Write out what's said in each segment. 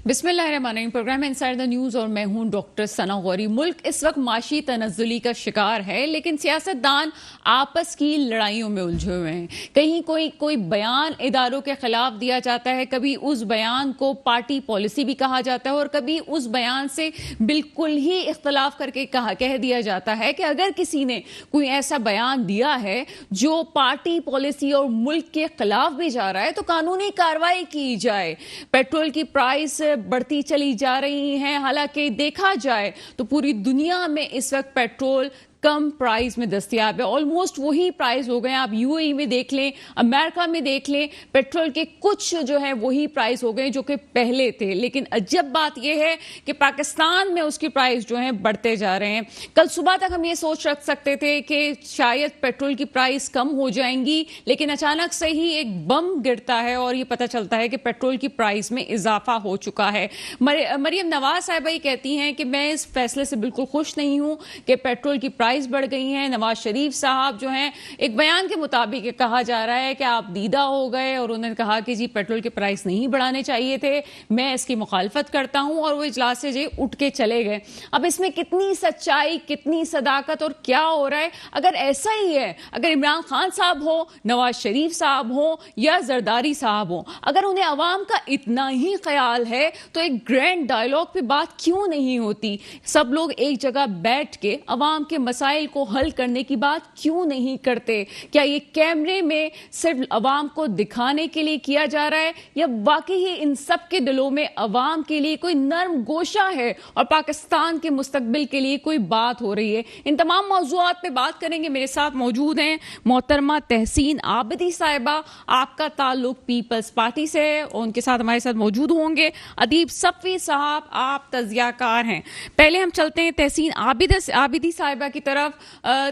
बिस्मिल्लाहिर्रहमानिर्रहीम। Programme inside the news और मैं हूं डॉक्टर सना गौरी। मुल्क इस वक्त माशी तनज़्ज़ुली का शिकार है, लेकिन सियासतदान आपस की लड़ाइयों में उलझे हुए हैं। कहीं कोई बयान इदारों के खिलाफ दिया जाता है, कभी उस बयान को पार्टी पॉलिसी भी कहा जाता है और कभी उस बयान से बिल्कुल ही इख्तलाफ करके कह दिया जाता है कि अगर किसी ने कोई ऐसा बयान दिया है जो पार्टी पॉलिसी और मुल्क के खिलाफ भी जा रहा है तो कानूनी कार्रवाई की जाए। पेट्रोल की प्राइस बढ़ती चली जा रही हैं, हालांकि देखा जाए तो पूरी दुनिया में इस वक्त पेट्रोल कम प्राइस में दस्तयाब है। ऑलमोस्ट वही प्राइस हो गए। आप यूएई में देख लें, अमेरिका में देख लें, पेट्रोल के कुछ जो है वही प्राइस हो गए जो कि पहले थे। लेकिन अजब बात यह है कि पाकिस्तान में उसकी प्राइस जो है बढ़ते जा रहे हैं। कल सुबह तक हम ये सोच रख सकते थे कि शायद पेट्रोल की प्राइस कम हो जाएंगी, लेकिन अचानक से ही एक बम गिरता है और ये पता चलता है कि पेट्रोल की प्राइस में इजाफा हो चुका है। मरियम नवाज साहिबा ये कहती हैं कि मैं इस फैसले से बिल्कुल खुश नहीं हूं कि पेट्रोल की प्राइस बढ़ गई है। नवाज शरीफ साहब जो हैं, एक बयान के मुताबिक कहा जा रहा है कि आप दीदा हो गए और उन्होंने कहा कि जी पेट्रोल के प्राइस नहीं बढ़ाने चाहिए थे, मैं इसकी मुखालफत करता हूं, और वो इजलास से जी उठ के चले गए। अब इसमें कितनी सच्चाई, कितनी सदाकत और क्या हो रहा है? अगर ऐसा ही है, अगर इमरान खान साहब हो, नवाज शरीफ साहब हो या जरदारी साहब हो, अगर उन्हें अवाम का इतना ही ख्याल है तो एक ग्रैंड डायलॉग पे बात क्यों नहीं होती? सब लोग एक जगह बैठ के अवाम के मसाइल को हल करने की बात क्यों नहीं करते? क्या ये कैमरे में सिर्फ अवाम को दिखाने के लिए किया जा रहा है या वाकई ही इन सब के दिलों में अवाम के लिए कोई नर्म गोशा है और पाकिस्तान के मुस्तकबिल के लिए कोई बात हो रही है? इन तमाम मौजूआत पे बात करेंगे। मेरे साथ मौजूद हैं मोहतरमा तहसीन आबिदी साहिबा, आपका ताल्लुक पीपल्स पार्टी से है, और उनके साथ हमारे साथ मौजूद होंगे अदीब सफ़ी साहब, आप तजियाकार हैं। पहले हम चलते हैं तहसीन आबिदी साहिबा की तरफ।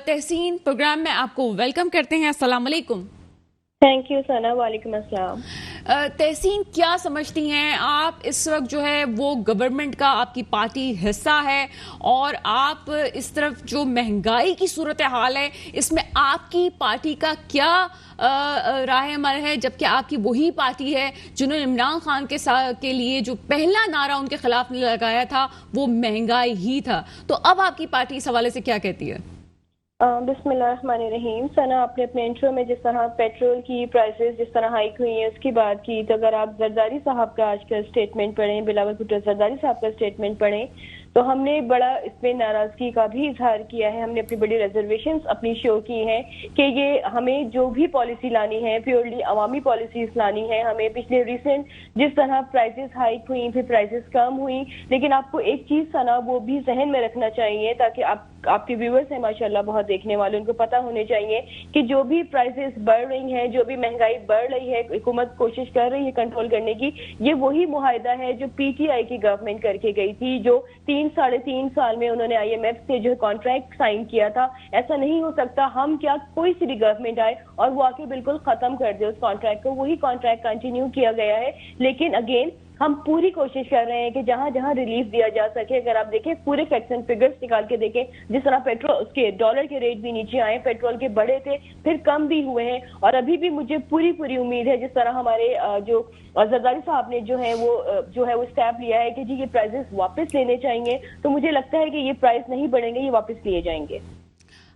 तहसीन, प्रोग्राम में आपको वेलकम करते हैं। अस्सलाम वालेकुम। थैंक यू सना। वालेकुम अस्सलाम। तहसीन, क्या समझती हैं आप इस वक्त जो है वो गवर्नमेंट का आपकी पार्टी हिस्सा है और आप इस तरफ जो महंगाई की सूरत हाल है इसमें आपकी पार्टी का क्या राय अमल है, जबकि आपकी वही पार्टी है जिन्होंने इमरान खान के लिए जो पहला नारा उनके खिलाफ लगाया था वो महंगाई ही था। तो अब आपकी पार्टी इस हवाले से क्या कहती है? बिस्मिल्लाहिर्रहमानिर्रहीम। सना, आपने अपने इंट्रो में जिस तरह पेट्रोल की प्राइसेस जिस तरह हाइक हुई है उसकी बात की, तो अगर आप जरदारी साहब का आज का स्टेटमेंट पढ़ें, बिलावल भुट्टो जरदारी साहब का स्टेटमेंट पढ़ें, तो हमने बड़ा इसमें नाराजगी का भी इजहार किया है। हमने अपनी बड़ी रिजर्वेशंस अपनी शो की हैं कि ये हमें जो भी पॉलिसी लानी है प्योरली अवामी पॉलिसीज लानी है। हमें पिछले रिसेंट जिस तरह प्राइसेस हाइक हुई, फिर प्राइसेस कम हुई, लेकिन आपको एक चीज सना वो भी जहन में रखना चाहिए ताकि आपके व्यूअर्स हैं माशाल्लाह बहुत देखने वाले, उनको पता होने चाहिए कि जो भी प्राइसेस बढ़ रही हैं, जो भी महंगाई बढ़ रही है, हुकूमत कोशिश कर रही है कंट्रोल करने की, ये वही मुआहदा है जो पीटीआई की गवर्नमेंट करके गई थी, जो 3-3.5 साल में उन्होंने आईएमएफ से जो कॉन्ट्रैक्ट साइन किया था। ऐसा नहीं हो सकता हम क्या कोई सी भी गवर्नमेंट आए और वो आके बिल्कुल खत्म कर दे उस कॉन्ट्रैक्ट को। वही कॉन्ट्रैक्ट कंटिन्यू किया गया है, लेकिन अगेन हम पूरी कोशिश कर रहे हैं कि जहां जहां रिलीफ दिया जा सके। अगर आप देखें पूरे फैक्ट्स एंड फिगर्स निकाल के देखें, जिस तरह पेट्रोल उसके डॉलर के रेट भी नीचे आए, पेट्रोल के बढ़े थे फिर कम भी हुए हैं, और अभी भी मुझे पूरी उम्मीद है जिस तरह हमारे जो जरदारी साहब ने जो है वो स्टेप लिया है कि जी ये प्राइसेस वापस लेने चाहिए, तो मुझे लगता है कि ये प्राइस नहीं बढ़ेंगे, ये वापस लिए जाएंगे।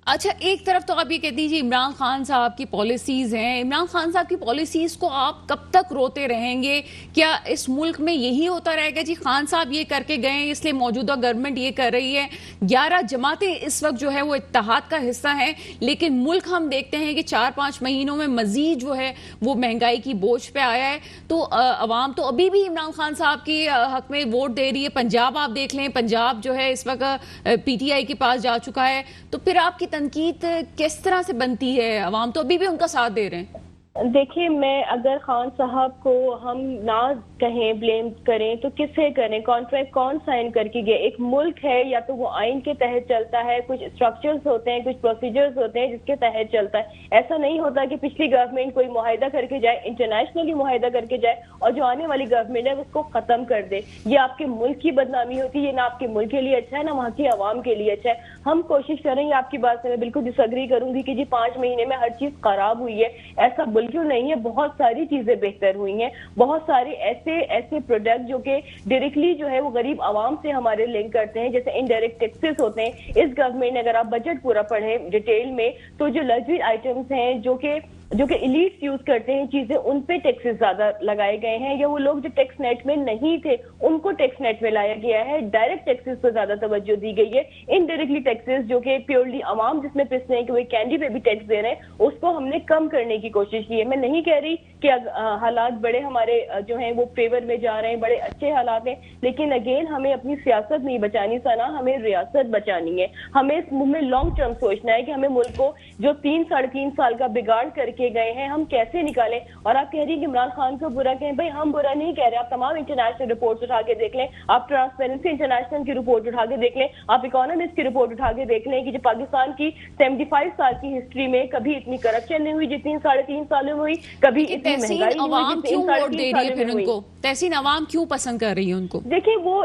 अच्छा, एक तरफ तो आप ये कह दीजिए इमरान खान साहब की पॉलिसीज हैं, इमरान खान साहब की पॉलिसीज को आप कब तक रोते रहेंगे? क्या इस मुल्क में यही होता रहेगा जी खान साहब ये करके गए इसलिए मौजूदा गवर्नमेंट ये कर रही है? 11 जमातें इस वक्त जो है वो इत्तेहाद का हिस्सा हैं, लेकिन मुल्क हम देखते हैं कि 4-5 महीनों में मजीद जो है वो महंगाई की बोझ पे आया है। तो अवाम तो अभी भी इमरान खान साहब के हक में वोट दे रही है। पंजाब आप देख लें, पंजाब जो है इस वक्त पीटीआई के पास जा चुका है। तो फिर आपकी तनकीद किस तरह से बनती है? अवाम तो अभी भी उनका साथ दे रहे हैं। देखिए, मैं अगर खान साहब को हम ना कहें, ब्लेम करें, तो किससे करें? कॉन्ट्रैक्ट कौन साइन करके गए? एक मुल्क है, या तो वो आइन के तहत चलता है, कुछ स्ट्रक्चर्स होते हैं, कुछ प्रोसीजर्स होते हैं जिसके तहत चलता है। ऐसा नहीं होता कि पिछली गवर्नमेंट कोई मुआहिदा करके जाए, इंटरनेशनली मुआहिदा करके जाए, और जो आने वाली गवर्नमेंट है उसको खत्म कर दे। ये आपके मुल्क की बदनामी होती है, ये ना आपके मुल्क के लिए अच्छा है ना वहाँ की आवाम के लिए अच्छा है। हम कोशिश करेंगे, आपकी बात से मैं बिल्कुल डिसएग्री करूंगी कि जी 5 महीने में हर चीज खराब हुई है, ऐसा बोल क्यों नहीं है, बहुत सारी चीजें बेहतर हुई हैं, बहुत सारे ऐसे प्रोडक्ट जो कि डायरेक्टली जो है वो गरीब आवाम से हमारे लिंक करते हैं, जैसे इनडायरेक्ट टैक्सेस होते हैं। इस गवर्नमेंट ने, अगर आप बजट पूरा पढ़ें डिटेल में, तो जो लग्जरी आइटम्स हैं जो कि इलीट्स यूज करते हैं चीजें, उन पे टैक्सेस ज्यादा लगाए गए हैं, या वो लोग जो टैक्स नेट में नहीं थे उनको टैक्स नेट में लाया गया है। डायरेक्ट टैक्सेस पर ज्यादा तवज्जो दी गई है। इनडायरेक्टली टैक्सेस जो कि प्योरली अवाम जिसमें पिस रहे हैं कि वो कैंडी पे भी टैक्स दे रहे हैं, उसको हमने कम करने की कोशिश की है। मैं नहीं कह रही कि हालात बड़े हमारे जो हैं वो फेवर में जा रहे हैं, बड़े अच्छे हालात हैं, लेकिन अगेन हमें अपनी सियासत नहीं बचानी सना, हमें रियासत बचानी है। हमें इस मुंह में लॉन्ग टर्म सोचना है कि हमें मुल्क को जो 3-3.5 साल का बिगाड़ करके गए हैं हम कैसे निकालें। और आप कह रही हैं कि इमरान खान को बुरा कहें, भाई हम बुरा नहीं कह रहे। आप तमाम इंटरनेशनल रिपोर्ट्स उठा के देख लें, आप ट्रांसपेरेंसी इंटरनेशनल की रिपोर्ट उठा के देख लें, आप इकोनॉमिस्ट की रिपोर्ट उठा के देख लें कि जो पाकिस्तान की 75 साल की हिस्ट्री में कभी इतनी करप्शन नहीं हुई जितनी 3.5 सालों में हुई, कभी इतनी महंगाई नहीं हुई जितनी 3.5 सालों में हुई। तहसीन अवाम क्यों पसंद कर रही है उनको? देखिए वो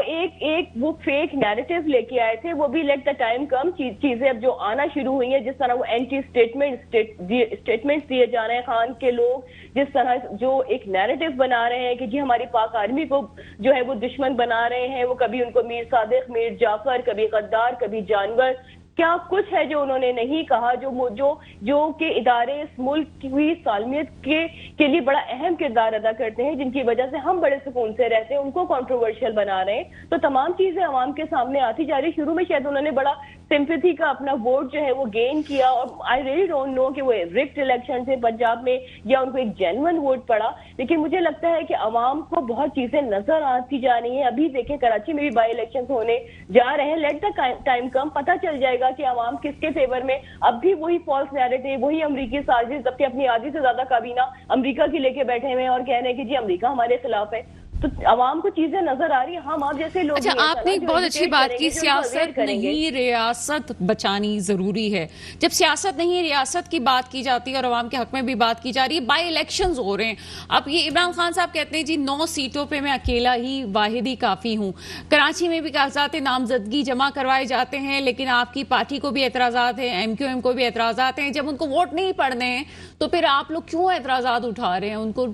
वो फेक नैरेटिव लेके आए थे, वो भी लेट द टाइम कम। चीजें अब जो आना शुरू हुई हैं, जिस तरह वो एंटी स्टेटमेंट्स दिए जा रहे हैं खान के लोग, जिस तरह जो एक नैरेटिव बना रहे हैं कि जी हमारी पाक आर्मी को जो है वो दुश्मन बना रहे हैं, वो कभी उनको मीर सादिक, मीर जाफर, कभी गद्दार, कभी जानवर, क्या कुछ है जो उन्होंने नहीं कहा, जो कि इदारे इस मुल्क की सालमियत के लिए बड़ा अहम किरदार अदा करते हैं, जिनकी वजह से हम बड़े सुकून से रहते हैं, उनको कंट्रोवर्शियल बना रहे हैं। तो तमाम चीजें आवाम के सामने आती जा रही। शुरू में शायद उन्होंने बड़ा सिंपैथी का अपना वोट जो है वो गेन किया, और आई रियली डोंट नो कि वो रिग्ड इलेक्शन थे पंजाब में या उनको एक जेन्युइन वोट पड़ा, लेकिन मुझे लगता है कि आवाम को बहुत चीजें नजर आती जा रही हैं। अभी देखें कराची में भी बाई इलेक्शन होने जा रहे हैं, लेट द टाइम कम, पता चल जाएगा कि आवाम किसके फेवर में। अब भी वही फॉल्स नैरेटिव, वही अमरीकी साजिश, जबकि अपनी आधी से ज्यादा काबीना अमरीका की लेके बैठे हुए हैं और कह रहे हैं कि जी अमरीका हमारे खिलाफ है। तो आवाम को चीजें नजर आ रही है। हम आप जैसे लोग, अच्छा, आपने एक बहुत अच्छी बात की, सियासत नहीं रियासत बचानी जरूरी है। जब सियासत नहीं रियासत की बात की जाती है और आवाम के हक में भी बात की जा रही है, बाई इलेक्शंस हो रहे हैं। अब ये इमरान खान साहब कहते हैं जी 9 सीटों पे मैं अकेला ही वाहिद ही काफी हूँ। कराची में भी कागजात नामजदगी जमा करवाए जाते हैं, लेकिन आपकी पार्टी को भी एतराजात है, MQM को भी एतराजात हैं। जब उनको वोट नहीं पड़ने हैं तो फिर आप लोग क्यों एतराजात उठा रहे हैं? उनको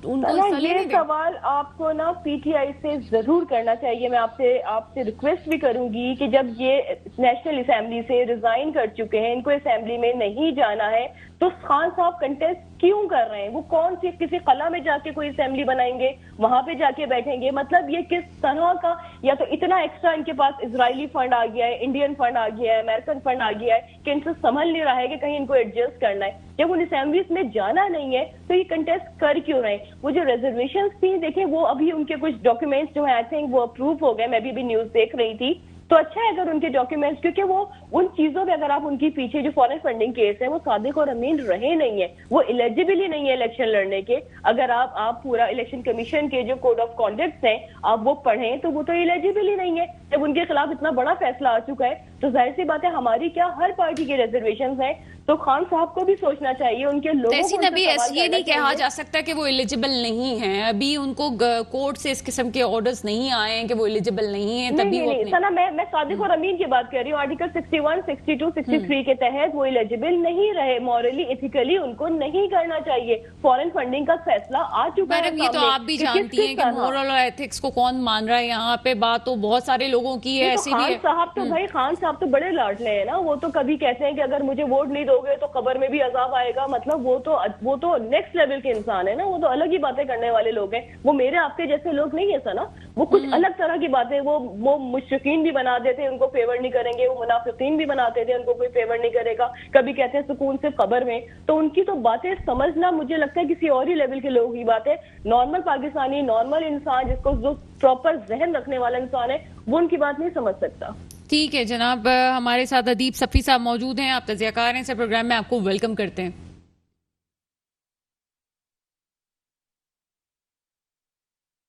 ये सवाल आपको ना PTI से जरूर करना चाहिए। मैं आपसे रिक्वेस्ट भी करूंगी कि जब ये नेशनल असेंबली से रिजाइन कर चुके हैं, इनको असेंबली में नहीं जाना है, तो खान साहब कंटेस्ट क्यों कर रहे हैं? वो कौन सी किसी कला में जाके कोई असेंबली बनाएंगे, वहां पे जाके बैठेंगे? मतलब ये किस तरह का, या तो इतना एक्स्ट्रा इनके पास इजरायली फंड आ गया है, इंडियन फंड आ गया है, अमेरिकन फंड आ गया है कि इनसे संभल नहीं रहा है कि कहीं इनको एडजस्ट करना है। जब उन असेंबलीज में जाना नहीं है तो ये कंटेस्ट कर क्यों रहे हैं? वो जो रिजर्वेशन थी, देखें वो अभी उनके कुछ डॉक्यूमेंट्स जो है आई थिंक वो अप्रूव हो गए। मैं भी न्यूज देख रही थी, तो अच्छा है अगर उनके डॉक्यूमेंट्स, क्योंकि वो उन चीजों पे अगर आप उनकी पीछे जो फॉरेन फंडिंग केस है वो सादिक और अमीन रहे नहीं है, वो एलिजिबल ही नहीं है इलेक्शन लड़ने के। अगर आप पूरा इलेक्शन कमीशन के जो कोड ऑफ कॉन्डक्ट हैं आप वो पढ़ें तो वो तो एलिजिबल ही नहीं है। जब उनके खिलाफ इतना बड़ा फैसला आ चुका है तो जाहिर सी बात है हमारी क्या हर पार्टी के रिजर्वेशन हैं, तो खान साहब को भी सोचना चाहिए, उनके लोगों को। अभी ये नहीं कहा जा सकता कि वो एलिजिबल नहीं है, अभी उनको कोर्ट से इस किस्म के ऑर्डर्स नहीं आए हैं कि वो एलिजिबल नहीं है, तभी नहीं, सना मैं सादिक और अमीन की बात कर रही हूँ। आर्टिकल 61, 62, 63 के तहत वो एलिजिबल नहीं रहे, मॉरली एथिकली उनको नहीं करना चाहिए। फॉरेन फंडिंग का फैसला आ चुका है। ये तो आप भी जानती हैं कि मोरल और एथिक्स को कौन मान रहा है यहाँ पे। बात तो बहुत सारे लोगों की है, ऐसी भी है। साहब तो भाई खान साहब तो बड़े लाडले हैं ना, वो तो कभी कहते हैं कि अगर मुझे वोट नहीं दोगे तो कब्र में भी अजाब आएगा। मतलब वो तो नेक्स्ट लेवल के इंसान है ना, वो तो अलग ही बातें करने वाले लोग हैं। वो मेरे आपके जैसे लोग नहीं है सना, वो कुछ अलग तरह की बातें, वो मुशरिकीन भी बना देते हैं, उनको फेवर नहीं करेंगे, वो मुनाफिकीन भी बनाते थे, उनको कोई फेवर नहीं करेगा। कभी कहते हैं सुकून सिर्फ कब्र में। तो उनकी तो बातें समझना मुझे लगता है किसी और ही लेवल के लोगों की बात है। नॉर्मल पाकिस्तानी, नॉर्मल इंसान जिसको जो प्रॉपर जहन रखने वाला इंसान है वो उनकी बात नहीं समझ सकता। ठीक है जनाब, हमारे साथ अदीब सफ़ी साहब मौजूद हैं, आप तज़ियाकार हैं, इस प्रोग्राम में आपको वेलकम करते हैं।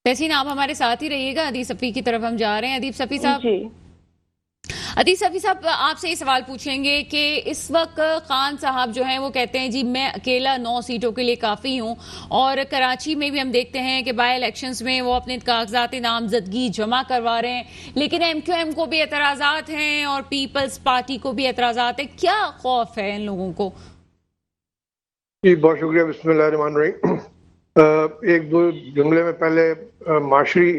तहसीन आप हमारे साथ ही रहिएगा, अदीब सफ़ी की तरफ हम जा रहे हैं। अदीब सफ़ी साहब, अदीब सफ़ी साहब आपसे ये सवाल पूछेंगे कि इस वक्त खान साहब जो हैं वो कहते हैं जी मैं अकेला 9 सीटों के लिए काफ़ी हूँ, और कराची में भी हम देखते हैं कि बाई इलेक्शंस में वो अपने कागजात नामजदगी जमा करवा रहे हैं, लेकिन MQM को भी एतराज़ात हैं और पीपल्स पार्टी को भी एतराज़ात है। क्या खौफ है इन लोगों को? جی بہت شکریہ. بسم اللہ الرحمن الرحیم. ایک دو جملے میں پہلے معاشری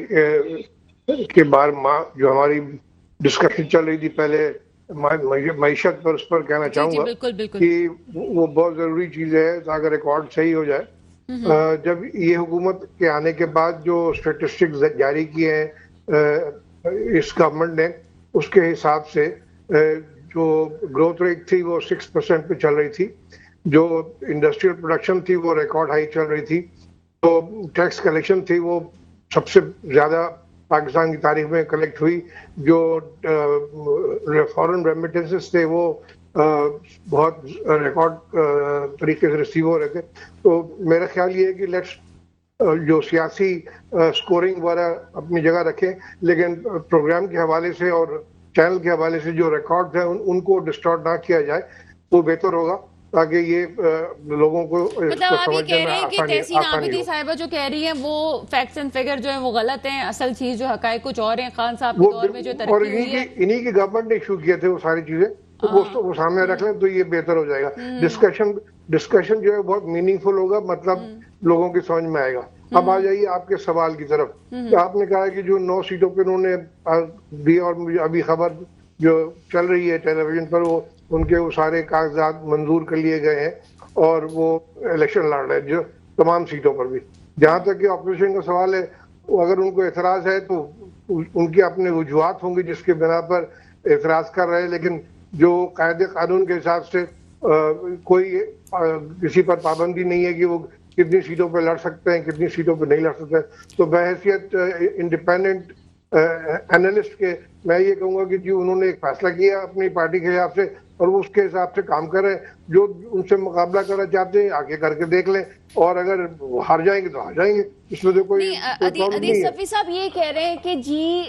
کے بار جو ہماری ڈسکشن چل رہی تھی پہلے معیشت پر، اس پر کہنا چاہوں گا کہ وہ بہت ضروری چیز ہے تاکہ ریکارڈ صحیح ہو جائے. جب یہ حکومت کے آنے کے بعد جو اسٹیٹسٹکس جاری کیے ہیں اس گورنمنٹ نے، اس کے حساب سے جو گروتھ ریٹ تھی وہ 6% پہ چل رہی تھی، جو انڈسٹریل پروڈکشن تھی وہ ریکارڈ ہائی چل رہی تھی، تو ٹیکس کلیکشن تھی وہ سب سے زیادہ پاکستان کی تاریخ میں کلیکٹ ہوئی، جو فارن ریمیٹنسز تھے وہ بہت ریکارڈ طریقے سے ریسیو ہو رہے تھے. تو میرا خیال یہ ہے کہ لیٹس جو سیاسی سکورنگ وغیرہ اپنی جگہ رکھیں، لیکن پروگرام کے حوالے سے اور چینل کے حوالے سے جو ریکارڈ ہیں ان کو ڈسٹارٹ نہ کیا جائے وہ بہتر ہوگا، تاکہ یہ لوگوں کو مطلب آپ یہ کہہ رہے ہیں کہ تحسین عابدی صاحبہ جو کہہ رہی ہیں وہ فیکٹس اینڈ فگر جو ہیں وہ غلط ہیں، اصل چیز جو حقائق کچھ اور ہیں. خان صاحب کے دور میں جو ترقی ہوئی ہے انہی کی گورنمنٹ نے ایشو کیے تھے وہ ساری چیزیں، وہ سامنے رکھ لیں تو یہ بہتر ہو جائے گا. ڈسکشن جو ہے بہت میننگ فل ہوگا، مطلب لوگوں کی سمجھ میں آئے گا. اب آ جائیے آپ کے سوال کی طرف. آپ نے کہا کہ جو 9 سیٹوں پہ انہوں نے دی، اور ابھی خبر جو چل رہی ہے ٹیلی ویژن پر، وہ ان کے وہ سارے کاغذات منظور کر لیے گئے ہیں اور وہ الیکشن لڑ رہے ہیں جو تمام سیٹوں پر بھی. جہاں تک کہ اپوزیشن کا سوال ہے، اگر ان کو اعتراض ہے تو ان کے اپنے وجوہات ہوں گے جس کے بنا پر اعتراض کر رہے ہیں، لیکن جو قاعدے قانون کے حساب سے کوئی کسی پر پابندی نہیں ہے کہ وہ کتنی سیٹوں پہ لڑ سکتے ہیں، کتنی سیٹوں پہ نہیں لڑ سکتے. تو بحیثیت انڈیپینڈنٹ اینالسٹ کے میں یہ کہوں گا کہ جو انہوں نے ایک فیصلہ کیا اپنی پارٹی کے حساب سے، اور وہ اس کے حساب سے کام کریں. جو ان سے مقابلہ کرنا چاہتے ہیں آگے کر کے دیکھ لیں، اور اگر ہار جائیں گے تو ہار جائیں گے، اس میں تو کوئی پرابلم نہیں ہے. صفی صاحب یہ کہہ رہے ہیں کہ جی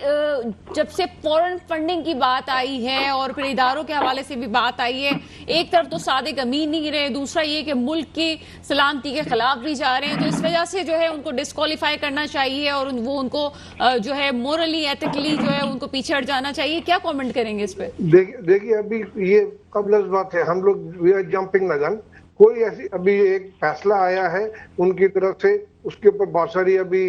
جب سے فورن فنڈنگ کی بات آئی ہے اور پھر اداروں کے حوالے سے بھی بات آئی ہے، ایک طرف تو صادق امین نہیں رہے، دوسرا یہ کہ ملک کی سلامتی کے خلاف بھی جا رہے ہیں، تو اس وجہ سے جو ہے ان کو ڈسکوالیفائی کرنا چاہیے اور وہ ان کو جو ہے مورلی ایتھیکلی جو ہے ان کو پیچھے ہٹ جانا چاہیے. کیا کامنٹ کریں گے اس پہ؟ دیکھیے ابھی یہ قبل از بات ہے، ہم لوگ وی آر جمپنگ نہ جان. کوئی ایسی ابھی ایک فیصلہ آیا ہے ان کی طرف سے، اس کے اوپر بہت ساری ابھی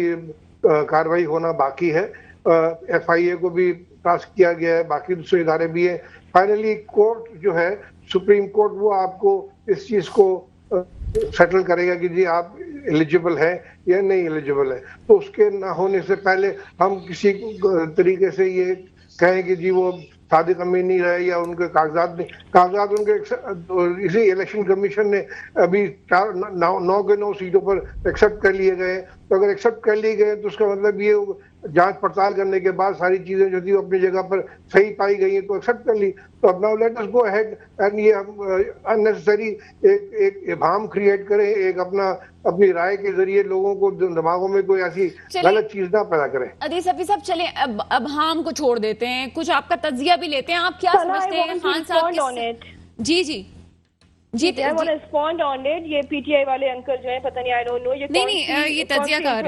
کاروائی ہونا باقی ہے. ایف آئی اے کو بھی ٹاسک کیا گیا ہے، باقی دوسرے ادارے بھی ہیں. فائنلی کورٹ جو ہے سپریم کورٹ، وہ آپ کو اس چیز کو سیٹل کرے گا کہ جی آپ ایلیجیبل ہیں یا نہیں ایلیجیبل ہے. تو اس کے نہ ہونے سے پہلے ہم کسی طریقے سے یہ کہیں کہ جی وہ صادق امین نہیں رہے یا ان کے کاغذات ان کے اسی الیکشن کمیشن نے ابھی 9 کے 9 سیٹوں پر ایکسیپٹ کر لیے گئے. تو اگر ایکسیپٹ کر لیے گئے تو اس کا مطلب یہ جانچ پڑتال کرنے کے بعد ساری چیزیں جو تھی وہ اپنی جگہ پر صحیح پائی گئی ہیں تو ایکسیپٹ کر لی. تو اب now let's go ahead and اینڈ یہ ہم اننیسیسری ایک ابہام کریٹ کریں، ایک اپنی رائے کے ذریعے لوگوں کو دماغوں میں کوئی ایسی غلط چیز نہ پیدا کریں. عدیل صفی صاحب چلیں ابہام کو چھوڑ دیتے ہیں، کچھ آپ کا تجزیہ بھی لیتے ہیں. آپ کیا سمجھتے ہیں خان صاحب؟ جی جی جی ریسپونڈ آن اٹ. یہ پی ٹی آئی والے انکل جو ہیں پتہ نہیں آئی ڈونٹ نو یہ تجزیہ کار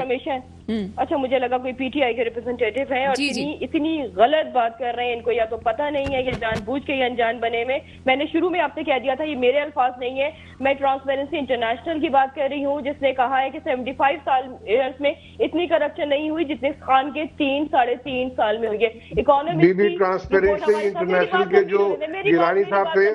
اچھا مجھے لگا کوئی پی ٹی آئی کے ریپرزینٹیٹیو ہیں اور اتنی غلط بات کر رہے ہیں. ان کو یا تو پتہ نہیں ہے یا جان بوجھ کے یا انجان بنے میں نے شروع میں آپ سے کہہ دیا تھا یہ میرے الفاظ نہیں ہے. میں ٹرانسپیرنسی انٹرنیشنل کی بات کر رہی ہوں جس نے کہا ہے کہ 75 ایئرس میں اتنی کرپشن نہیں ہوئی جتنے خان کے 3-3.5 سال میں ہوئی ہے. اکانومی ٹرانسپیرنسی انٹرنیشنل کے جو گیلانی صاحب تھے،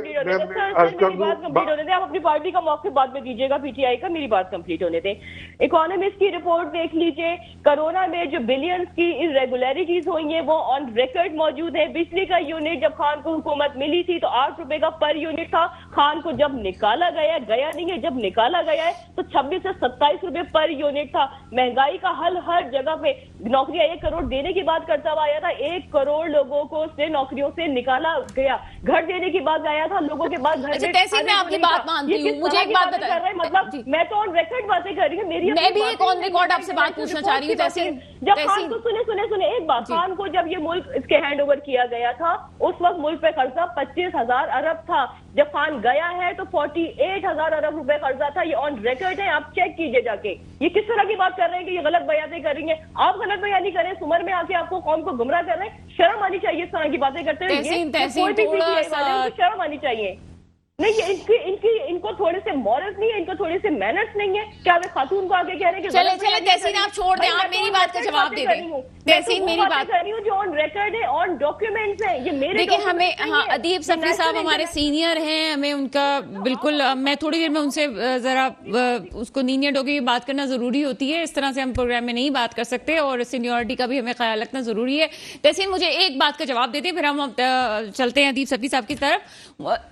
آپ اپنی پارٹی کا موقف بعد میں دیجیے گا، پی ٹی آئی کا میری بات کمپلیٹ ہونے دیں. اکانومسٹ کی رپورٹ دیکھ لیجیے. کرونا میں جو بلینز کی irregularities ہوئی ہیں وہ آن ریکارڈ موجود ہے. بجلی کا یونٹ جب خان کو حکومت ملی تھی تو 8 روپے کا پر یونٹ تھا. خان کو جب نکالا گیا نہیں ہے، جب نکالا گیا ہے تو 26 سے 27 روپے پر یونٹ تھا. مہنگائی کا حل ہر جگہ پہ. نوکریاں 1 کروڑ دینے کی بات کرتا ہوا آیا تھا، 1 کروڑ لوگوں کو اس نے نوکریوں سے نکالا گیا. گھر دینے کی بات آیا تھا، لوگوں کے بعد گھر میں آپ کی بات مانتی ہوں. مجھے ایک بات بتائیں، مطلب میں تو آن ریکارڈ باتیں کر رہی ہوں. میں بھی ایک آن ریکارڈ آپ سے بات پوچھنا چاہ رہی ہوں. جب خان کو سنے ایک بات، خان کو جب یہ ملک اس کے ہینڈ اوور کیا گیا تھا اس وقت ملک پہ قرضہ 25,000 ارب تھا. جب خان گیا ہے تو 48,000 ارب روپے قرضہ تھا. یہ آن ریکارڈ ہے، آپ چیک کیجئے جا کے. یہ کس طرح کی بات کر رہے ہیں کہ یہ غلط بیانیں کر رہی ہیں. آپ غلط بیانی کریں، سمر میں آ کے آپ کو قوم کو گمراہ کر رہے ہیں. شرم آنی چاہیے اس طرح کی باتیں کرتے ہوئے. تحسین تھوڑا سا شرم آنی چاہیے. नहीं, इनको थोड़े से मॉरल्स नहीं है, इनको थोड़े से मैनर्स नहीं है। क्या वे खातून को आगे कह रहे हैं कि चले तहसीन आप छोड़ दें, आप मेरी बात का जवाब दे दें। तहसीन मेरी बात कर रही हूँ जो ऑन रिकॉर्ड है, ऑन डॉक्यूमेंट्स है, ये मेरे देखिए हमें, हाँ, अदीब सफी साहब हमारे सीनियर हैं, हमें उनका बिल्कुल, मैं थोड़ी देर में उनसे जरा उसको नीनियट होगी बात करना जरूरी होती है, इस तरह से हम प्रोग्राम में नहीं बात कर सकते और सीनियरिटी का भी हमें ख्याल रखना जरूरी है। तहसीन मुझे एक बात का जवाब देते फिर हम चलते हैं अदीब सफी साहब की तरफ।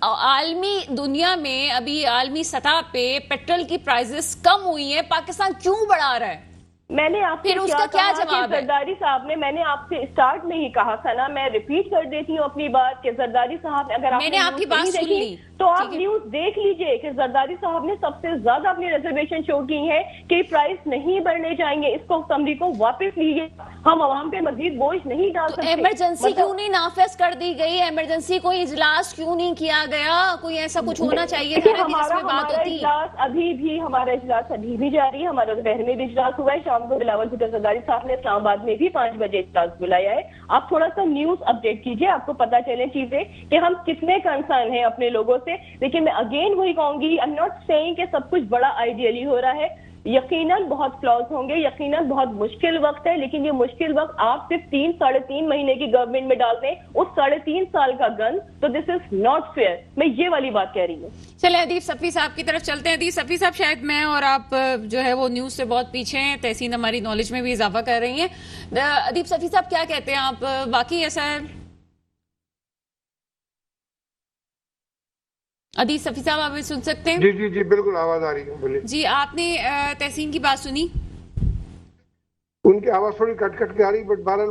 आलमी दुनिया में अभी आलमी सतह पे पेट्रोल की प्राइसेस कम हुई है, पाकिस्तान क्यों बढ़ा रहा है? मैंने आपसे फिर उसका क्या जवाब है? जरदारी साहब ने, मैंने आपसे स्टार्ट में ही कहा था ना, मैं रिपीट कर देती हूँ अपनी बात कि जरदारी साहब, अगर मैंने आपकी बात सुन ली तो आप न्यूज देख लीजिए कि जरदारी साहब ने सबसे ज्यादा अपनी रिजर्वेशन शो की है कि प्राइस नहीं बढ़ने जाएंगे, इसको असम्बली को वापस लीजिए, हम आवाम पे मजीद बोझ नहीं डाल सकते। इमरजेंसी क्यों नहीं नाफिज कर दी गई? इमरजेंसी कोई इजलास क्यों नहीं किया गया? कोई ऐसा कुछ होना चाहिए था हमारा इजलास अभी भी, हमारा इजलास अभी भी जारी है। हमारा दोपहर में भी इजलास हुआ है, शाम को बिलावल भुट्टो जरदारी साहब ने इस्लामाबाद में भी 5 बजे इजलास बुलाया है। आप थोड़ा सा न्यूज अपडेट कीजिए, आपको पता चले चीजें कि हम कितने कंसर्न हैं अपने लोगों से। लेकिन मैं अगेन वही कहूंगी, आई एम नॉट सेइंग कि सब कुछ बड़ा आइडियली हो रहा है, यकीनन बहुत फ्लॉज होंगे, यकीनन बहुत मुश्किल वक्त है, लेकिन ये मुश्किल वक्त आप सिर्फ 3-3.5 महीने की गवर्नमेंट में डालते हैं, उस 3.5 साल का गन, तो दिस इज नॉट फेयर। मैं ये वाली बात कह रही हूँ। चले अदीब सफी साहब की तरफ चलते हैं। अदीब सफी साहब, शायद मैं और आप जो है वो न्यूज से बहुत पीछे हैं, तहसीन हमारी नॉलेज में भी इजाफा कर रही है। अदीब सफी साहब क्या कहते हैं आप, वाकई ऐसा है? अदीब सफी साहब आप सुन सकते हैं? जी जी जी बिल्कुल, आवाज आ रही है, बोलिए जी। आपने तहसीन की बात सुनी? उनकी आवाज थोड़ी कट कट के आ रही, बट बहरहाल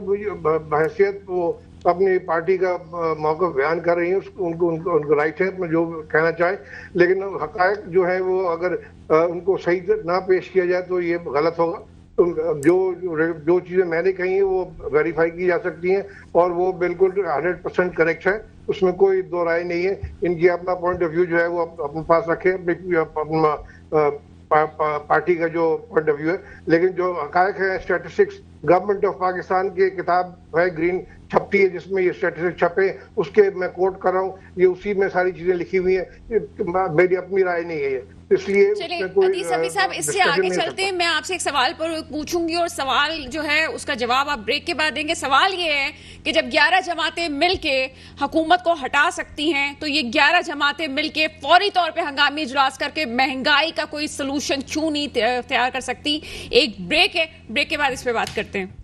बहैसियत वो अपनी पार्टी का मौक़िफ़ बयान कर रही है, उनको राइट है मैं जो कहना चाहे, लेकिन हक़ाइक़ जो है वो अगर उनको सही ना पेश किया जाए तो ये गलत होगा। तो जो चीज़ें मैंने कही हैं वो वेरीफाई की जा सकती हैं और वो बिल्कुल 100% करेक्ट है, उसमें कोई दो राय नहीं है। इनकी अपना पॉइंट ऑफ व्यू जो है वो अपने पास रखे, अपना पार्टी का जो पॉइंट ऑफ व्यू है, लेकिन जो हक़ाइक़ है, स्टैटिस्टिक्स, गवर्नमेंट ऑफ पाकिस्तान की किताब है ग्रीन छपती है जिसमें ये स्टैटिस्टिक्स छपे, उसके मैं कोट कर रहा हूँ, ये उसी में सारी चीजें लिखी हुई हैं, मेरी अपनी राय नहीं है ये, इसलिए अदीब सफी साहब इससे आगे चलते हैं। मैं आपसे एक सवाल पर पूछूंगी और सवाल जो है उसका जवाब आप ब्रेक के बाद देंगे। सवाल ये है कि जब 11 जमातें मिलके हुकूमत को हटा सकती हैं तो ये 11 जमातें मिलके फौरी तौर पे हंगामी इजलास करके महंगाई का कोई सलूशन क्यों नहीं तैयार कर सकती? एक ब्रेक है, ब्रेक के बाद इस पे बात करते हैं।